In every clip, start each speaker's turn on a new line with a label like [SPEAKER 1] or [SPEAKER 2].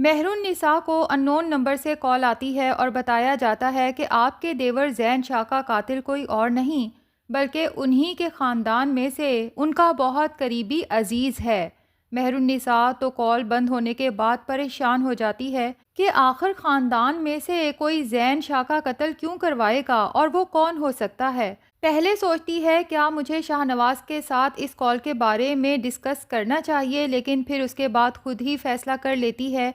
[SPEAKER 1] مہر النساء کو ان نون نمبر سے کال آتی ہے اور بتایا جاتا ہے کہ آپ کے دیور زین شاہ کا قاتل کوئی اور نہیں بلکہ انہی کے خاندان میں سے ان کا بہت قریبی عزیز ہے۔ مہر النساء تو کال بند ہونے کے بعد پریشان ہو جاتی ہے کہ آخر خاندان میں سے کوئی زین شاہ کا قتل کیوں کروائے گا اور وہ کون ہو سکتا ہے۔ پہلے سوچتی ہے کیا مجھے شاہ نواز کے ساتھ اس کال کے بارے میں ڈسکس کرنا چاہیے، لیکن پھر اس کے بعد خود ہی فیصلہ کر لیتی ہے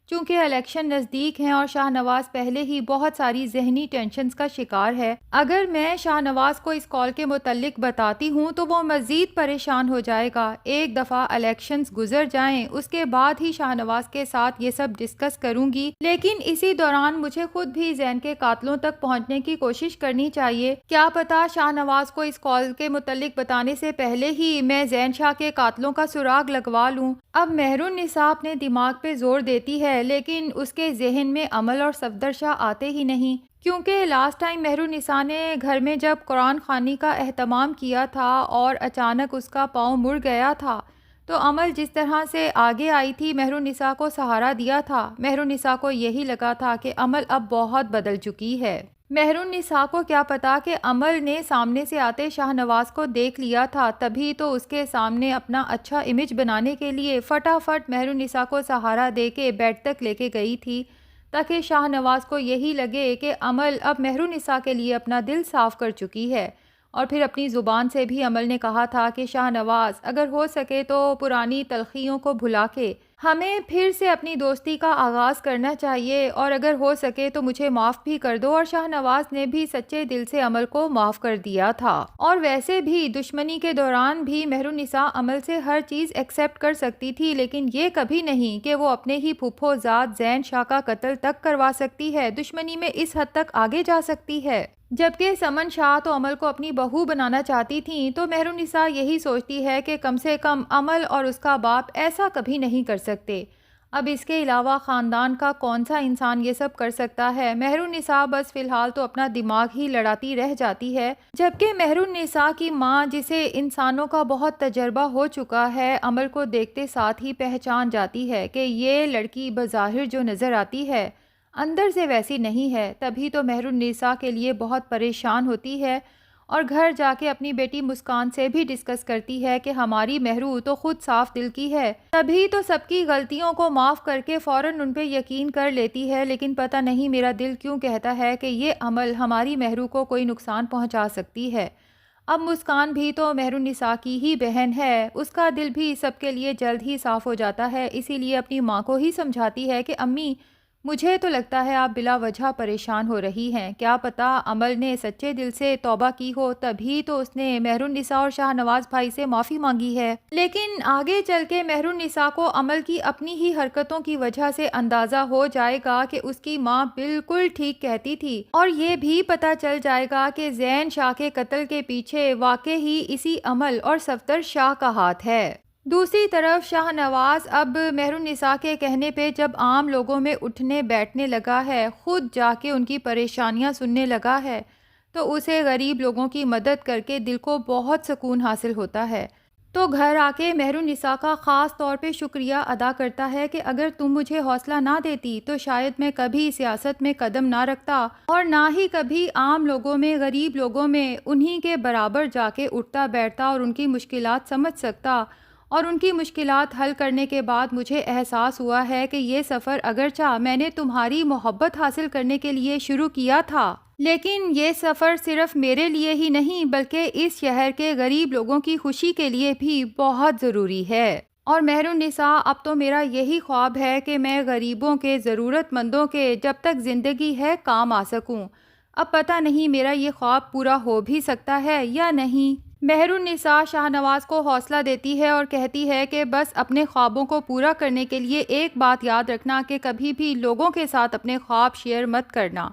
[SPEAKER 1] چونکہ الیکشن نزدیک ہیں اور شاہ نواز پہلے ہی بہت ساری ذہنی ٹینشنز کا شکار ہے۔ اگر میں شاہ نواز کو اس کال کے متعلق بتاتی ہوں تو وہ مزید پریشان ہو جائے گا۔ ایک دفعہ الیکشنز گزر جائیں اس کے بعد ہی شاہ نواز کے ساتھ یہ سب ڈسکس کروں گی، لیکن اسی دوران مجھے خود بھی زین کے قاتلوں تک پہنچنے کی کوشش کرنی چاہیے۔ کیا پتا شاہ نواز کو اس کال کے متعلق بتانے سے پہلے ہی میں زین شاہ کے قاتلوں کا سراغ لگوا لوں۔ اب مہر النساء اپنے دماغ پہ زور دیتی ہے لیکن اس کے ذہن میں عمل اور صفدر شاہ آتے ہی نہیں، کیونکہ لاسٹ ٹائم مہر النساء نے گھر میں جب قرآن خوانی کا اہتمام کیا تھا اور اچانک اس کا پاؤں مڑ گیا تھا تو عمل جس طرح سے آگے آئی تھی مہر النساء کو سہارا دیا تھا۔ مہر النساء کو یہی لگا تھا کہ عمل اب بہت بدل چکی ہے۔ مہر النساء کو کیا پتا کہ عمل نے سامنے سے آتے شاہ نواز کو دیکھ لیا تھا، تبھی تو اس کے سامنے اپنا اچھا امیج بنانے کے لیے فٹافٹ مہر النساء کو سہارا دے کے بیڈ تک لے کے گئی تھی تاکہ شاہ نواز کو یہی لگے کہ عمل اب مہر النساء کے لیے اپنا دل صاف کر چکی ہے۔ اور پھر اپنی زبان سے بھی عمل نے کہا تھا کہ شاہ نواز اگر ہو سکے تو پرانی تلخیوں کو بھلا کے ہمیں پھر سے اپنی دوستی کا آغاز کرنا چاہیے، اور اگر ہو سکے تو مجھے معاف بھی کر دو۔ اور شاہ نواز نے بھی سچے دل سے عمل کو معاف کر دیا تھا، اور ویسے بھی دشمنی کے دوران بھی مہر النساء عمل سے ہر چیز ایکسیپٹ کر سکتی تھی، لیکن یہ کبھی نہیں کہ وہ اپنے ہی پھپھو زاد زین شاہ کا قتل تک کروا سکتی ہے، دشمنی میں اس حد تک آگے جا سکتی ہے۔ جبکہ سمن شاہ تو عمل کو اپنی بہو بنانا چاہتی تھیں، تو مہر النساء یہی سوچتی ہے کہ کم سے کم عمل اور اس کا باپ ایسا کبھی نہیں کر سکتے۔ اب اس کے علاوہ خاندان کا کون سا انسان یہ سب کر سکتا ہے؟ مہر النساء بس فی الحال تو اپنا دماغ ہی لڑاتی رہ جاتی ہے، جبکہ مہر النساء کی ماں جسے انسانوں کا بہت تجربہ ہو چکا ہے عمل کو دیکھتے ساتھ ہی پہچان جاتی ہے کہ یہ لڑکی بظاہر جو نظر آتی ہے اندر سے ویسی نہیں ہے۔ تبھی تو مہر النساء کے لیے بہت پریشان ہوتی ہے اور گھر جا کے اپنی بیٹی مسکان سے بھی ڈسکس کرتی ہے کہ ہماری مہرو تو خود صاف دل کی ہے، تبھی تو سب کی غلطیوں کو معاف کر کے فوراً ان پہ یقین کر لیتی ہے، لیکن پتہ نہیں میرا دل کیوں کہتا ہے کہ یہ عمل ہماری مہرو کو کوئی نقصان پہنچا سکتی ہے۔ اب مسکان بھی تو مہر النساء کی ہی بہن ہے، اس کا دل بھی سب کے لیے جلد ہی صاف ہو جاتا ہے، اسی لیے اپنی ماں کو ہی سمجھاتی ہے کہ امی مجھے تو لگتا ہے آپ بلا وجہ پریشان ہو رہی ہیں، کیا پتا عمل نے سچے دل سے توبہ کی ہو تبھی تو اس نے مہر النساء اور شاہ نواز بھائی سے معافی مانگی ہے۔ لیکن آگے چل کے مہر النساء کو عمل کی اپنی ہی حرکتوں کی وجہ سے اندازہ ہو جائے گا کہ اس کی ماں بالکل ٹھیک کہتی تھی، اور یہ بھی پتا چل جائے گا کہ زین شاہ کے قتل کے پیچھے واقع ہی اسی عمل اور صفدر شاہ کا ہاتھ ہے۔ دوسری طرف شاہ نواز اب مہر النساء کے کہنے پہ جب عام لوگوں میں اٹھنے بیٹھنے لگا ہے، خود جا کے ان کی پریشانیاں سننے لگا ہے، تو اسے غریب لوگوں کی مدد کر کے دل کو بہت سکون حاصل ہوتا ہے، تو گھر آ کے مہر النساء کا خاص طور پہ شکریہ ادا کرتا ہے کہ اگر تم مجھے حوصلہ نہ دیتی تو شاید میں کبھی سیاست میں قدم نہ رکھتا اور نہ ہی کبھی عام لوگوں میں غریب لوگوں میں انہی کے برابر جا کے اٹھتا بیٹھتا اور ان کی مشکلات سمجھ سکتا، اور ان کی مشکلات حل کرنے کے بعد مجھے احساس ہوا ہے کہ یہ سفر اگرچہ میں نے تمہاری محبت حاصل کرنے کے لیے شروع کیا تھا، لیکن یہ سفر صرف میرے لیے ہی نہیں بلکہ اس شہر کے غریب لوگوں کی خوشی کے لیے بھی بہت ضروری ہے۔ اور مہر النساء اب تو میرا یہی خواب ہے کہ میں غریبوں کے ضرورت مندوں کے جب تک زندگی ہے کام آ سکوں۔ اب پتہ نہیں میرا یہ خواب پورا ہو بھی سکتا ہے یا نہیں۔ مہر النساء شاہ نواز کو حوصلہ دیتی ہے اور کہتی ہے کہ بس اپنے خوابوں کو پورا کرنے کے لیے ایک بات یاد رکھنا کہ کبھی بھی لوگوں کے ساتھ اپنے خواب شیئر مت کرنا،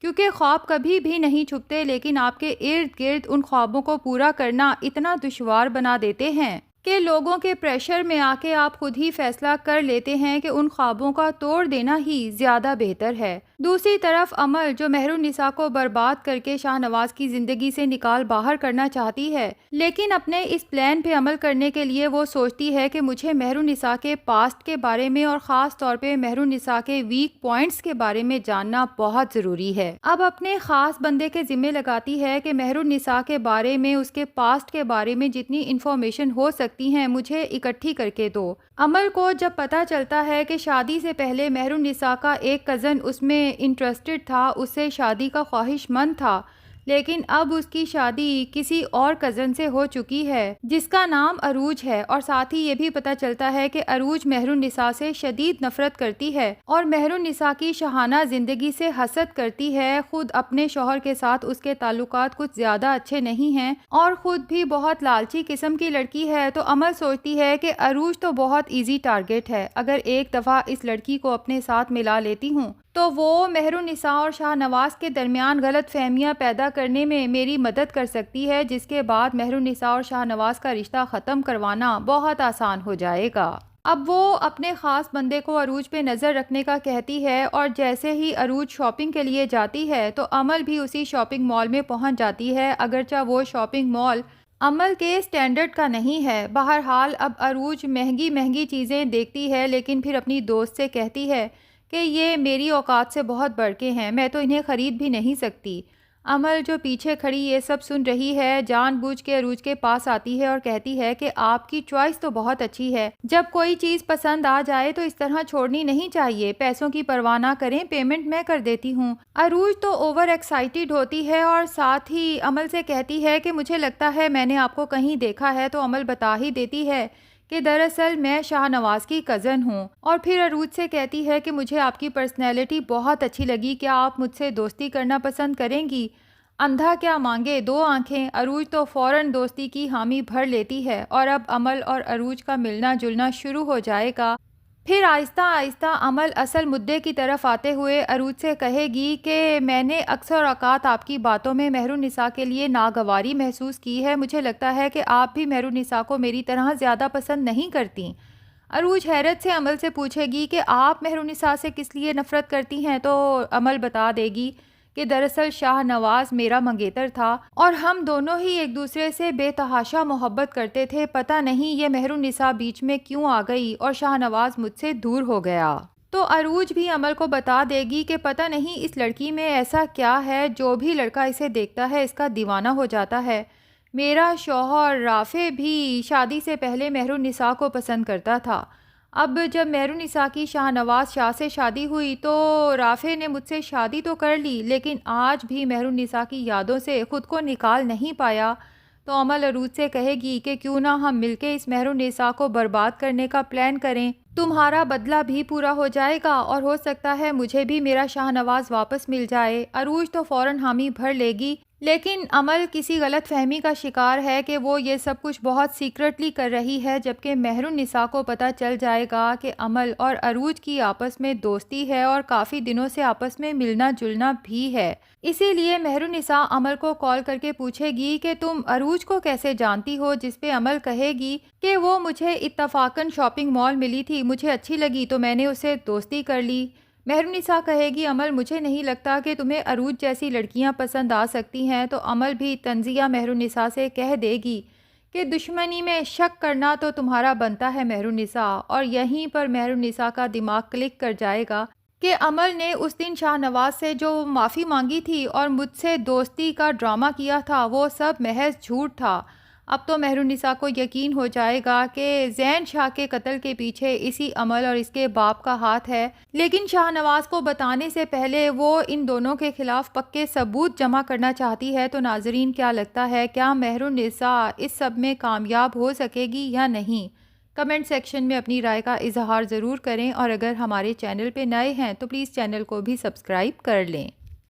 [SPEAKER 1] کیونکہ خواب کبھی بھی نہیں چھپتے لیکن آپ کے ارد گرد ان خوابوں کو پورا کرنا اتنا دشوار بنا دیتے ہیں۔ کہ لوگوں کے پریشر میں آ کے آپ خود ہی فیصلہ کر لیتے ہیں کہ ان خوابوں کا توڑ دینا ہی زیادہ بہتر ہے۔ دوسری طرف عمل جو مہر النساء کو برباد کر کے شاہ نواز کی زندگی سے نکال باہر کرنا چاہتی ہے، لیکن اپنے اس پلان پہ عمل کرنے کے لیے وہ سوچتی ہے کہ مجھے مہر النساء کے پاسٹ کے بارے میں اور خاص طور پہ مہر النساء کے ویک پوائنٹس کے بارے میں جاننا بہت ضروری ہے۔ اب اپنے خاص بندے کے ذمہ لگاتی ہے کہ مہر النساء کے بارے میں، اس کے پاسٹ کے بارے میں جتنی انفارمیشن ہو سکتی ہیں مجھے اکٹھی کر کے دو۔ عمل کو جب پتہ چلتا ہے کہ شادی سے پہلے مہر النساء کا ایک کزن اس میں انٹرسٹڈ تھا، اس سے شادی کا خواہش مند تھا، لیکن اب اس کی شادی کسی اور کزن سے ہو چکی ہے جس کا نام عروج ہے، اور ساتھ ہی یہ بھی پتہ چلتا ہے کہ عروج مہر النساء سے شدید نفرت کرتی ہے اور مہر النساء کی شاہانہ زندگی سے حسد کرتی ہے۔ خود اپنے شوہر کے ساتھ اس کے تعلقات کچھ زیادہ اچھے نہیں ہیں اور خود بھی بہت لالچی قسم کی لڑکی ہے، تو عمل سوچتی ہے کہ عروج تو بہت ایزی ٹارگٹ ہے، اگر ایک دفعہ اس لڑکی کو اپنے ساتھ ملا لیتی ہوں تو وہ مہر النساء اور شاہ نواز کے درمیان غلط فہمیاں پیدا کرنے میں میری مدد کر سکتی ہے، جس کے بعد مہر النساء اور شاہ نواز کا رشتہ ختم کروانا بہت آسان ہو جائے گا۔ اب وہ اپنے خاص بندے کو عروج پہ نظر رکھنے کا کہتی ہے، اور جیسے ہی عروج شاپنگ کے لیے جاتی ہے تو عمل بھی اسی شاپنگ مال میں پہنچ جاتی ہے، اگرچہ وہ شاپنگ مال عمل کے سٹینڈرڈ کا نہیں ہے۔ بہرحال اب عروج مہنگی چیزیں دیکھتی ہے، لیکن پھر اپنی دوست سے کہتی ہے کہ یہ میری اوقات سے بہت بڑھ کے ہیں، میں تو انہیں خرید بھی نہیں سکتی۔ عمل جو پیچھے کھڑی یہ سب سن رہی ہے، جان بوجھ کے عروج کے پاس آتی ہے اور کہتی ہے کہ آپ کی چوائس تو بہت اچھی ہے، جب کوئی چیز پسند آ جائے تو اس طرح چھوڑنی نہیں چاہیے، پیسوں کی پرواہ نہ کریں، پیمنٹ میں کر دیتی ہوں۔ عروج تو اوور ایکسائٹیڈ ہوتی ہے اور ساتھ ہی عمل سے کہتی ہے کہ مجھے لگتا ہے میں نے آپ کو کہیں دیکھا ہے، تو عمل بتا ہی دیتی ہے کہ دراصل میں شاہ نواز کی کزن ہوں، اور پھر عروج سے کہتی ہے کہ مجھے آپ کی پرسنالٹی بہت اچھی لگی، کیا آپ مجھ سے دوستی کرنا پسند کریں گی؟ اندھا کیا مانگے دو آنکھیں، عروج تو فوراً دوستی کی حامی بھر لیتی ہے، اور اب عمل اور عروج کا ملنا جلنا شروع ہو جائے گا۔ پھر آہستہ آہستہ عمل اصل مدعے کی طرف آتے ہوئے عروج سے کہے گی کہ میں نے اکثر اوقات آپ کی باتوں میں مہر النساء کے لیے ناگواری محسوس کی ہے، مجھے لگتا ہے کہ آپ بھی مہر النساء کو میری طرح زیادہ پسند نہیں کرتی۔ عروج حیرت سے عمل سے پوچھے گی کہ آپ مہر النساء سے کس لیے نفرت کرتی ہیں، تو عمل بتا دے گی کہ دراصل شاہ نواز میرا منگیتر تھا اور ہم دونوں ہی ایک دوسرے سے بے تحاشا محبت کرتے تھے، پتہ نہیں یہ مہر النساء بیچ میں کیوں آ گئی اور شاہ نواز مجھ سے دور ہو گیا۔ تو عروج بھی عمل کو بتا دے گی کہ پتہ نہیں اس لڑکی میں ایسا کیا ہے، جو بھی لڑکا اسے دیکھتا ہے اس کا دیوانہ ہو جاتا ہے۔ میرا شوہر رافع بھی شادی سے پہلے مہر النساء کو پسند کرتا تھا، اب جب مہر النساء کی شاہ نواز شاہ سے شادی ہوئی تو رافع نے مجھ سے شادی تو کر لی، لیکن آج بھی مہر النساء کی یادوں سے خود کو نکال نہیں پایا۔ تو عمل عروج سے کہے گی کہ کیوں نہ ہم مل کے اس مہر النساء کو برباد کرنے کا پلان کریں، تمہارا بدلہ بھی پورا ہو جائے گا اور ہو سکتا ہے مجھے بھی میرا شاہ نواز واپس مل جائے۔ عروج تو فوراً حامی بھر لے گی، لیکن عمل کسی غلط فہمی کا شکار ہے کہ وہ یہ سب کچھ بہت سیکرٹلی کر رہی ہے، جبکہ مہر النساء کو پتہ چل جائے گا کہ عمل اور عروج کی آپس میں دوستی ہے اور کافی دنوں سے آپس میں ملنا جلنا بھی ہے۔ اسی لیے مہر النساء عمل کو کال کر کے پوچھے گی کہ تم عروج کو کیسے جانتی ہو، جس پہ عمل کہے گی کہ وہ مجھے اتفاقاً شاپنگ مال ملی تھی، مجھے اچھی لگی تو میں نے اسے دوستی کر لی۔ مہر النساء کہے گی عمل مجھے نہیں لگتا کہ تمہیں عروج جیسی لڑکیاں پسند آ سکتی ہیں، تو عمل بھی طنزیہ مہر النساء سے کہہ دے گی کہ دشمنی میں شک کرنا تو تمہارا بنتا ہے مہر النساء، اور یہیں پر مہر النساء کا دماغ کلک کر جائے گا کہ عمل نے اس دن شاہ نواز سے جو معافی مانگی تھی اور مجھ سے دوستی کا ڈرامہ کیا تھا وہ سب محض جھوٹ تھا۔ اب تو مہر النساء کو یقین ہو جائے گا کہ زین شاہ کے قتل کے پیچھے اسی عمل اور اس کے باپ کا ہاتھ ہے، لیکن شاہ نواز کو بتانے سے پہلے وہ ان دونوں کے خلاف پکے ثبوت جمع کرنا چاہتی ہے۔ تو ناظرین کیا لگتا ہے، کیا مہر النساء اس سب میں کامیاب ہو سکے گی یا نہیں؟ کمنٹ سیکشن میں اپنی رائے کا اظہار ضرور کریں، اور اگر ہمارے چینل پہ نئے ہیں تو پلیز چینل کو بھی سبسکرائب کر لیں۔